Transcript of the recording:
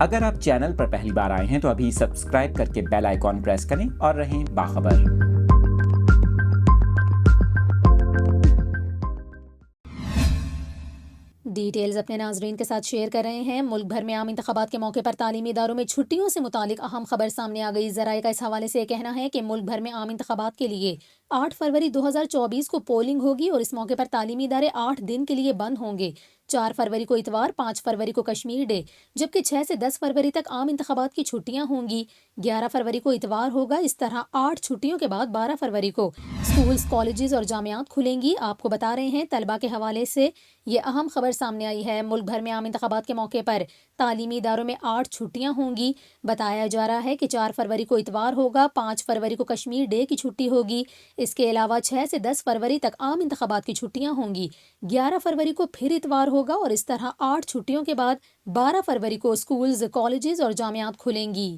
اگر آپ چینل پر پہلی بار آئے ہیں تو ابھی سبسکرائب کر کے بیل آئیکن پریس کریں اور رہیں باخبر۔ ڈیٹیلز اپنے ناظرین کے ساتھ شیئر کر رہے ہیں۔ ملک بھر میں عام انتخابات کے موقع پر تعلیمی اداروں میں چھٹیوں سے متعلق اہم خبر سامنے آ گئی۔ ذرائع کا اس حوالے سے یہ کہنا ہے کہ ملک بھر میں عام انتخابات کے لیے 8 فروری 2024 کو پولنگ ہوگی اور اس موقع پر تعلیمی ادارے 8 دن کے لیے بند ہوں گے۔ 4 فروری کو اتوار، 5 فروری کو کشمیر ڈے، جبکہ 6 سے 10 فروری تک عام انتخابات کی چھٹیاں ہوں گی۔ 11 فروری کو اتوار ہوگا۔ اس طرح 8 چھٹیوں کے بعد 12 فروری کو اسکولز، کالجز اور جامعات کھلیں گی۔ آپ کو بتا رہے ہیں طلبہ کے حوالے سے یہ اہم خبر سامنے آئی ہے۔ ملک بھر میں عام انتخابات کے موقع پر تعلیمی اداروں میں 8 چھٹیاں ہوں گی۔ بتایا جا رہا ہے کہ 4 فروری کو اتوار ہوگا، 5 فروری کو کشمیر ڈے کی چھٹی ہوگی۔ اس کے علاوہ 6 سے 10 فروری تک عام انتخابات کی چھٹیاں ہوں گی۔ 11 فروری کو پھر اتوار ہوگا اور اس طرح 8 چھٹیوں کے بعد 12 فروری کو اسکولز، کالجز اور جامعات کھلیں گی۔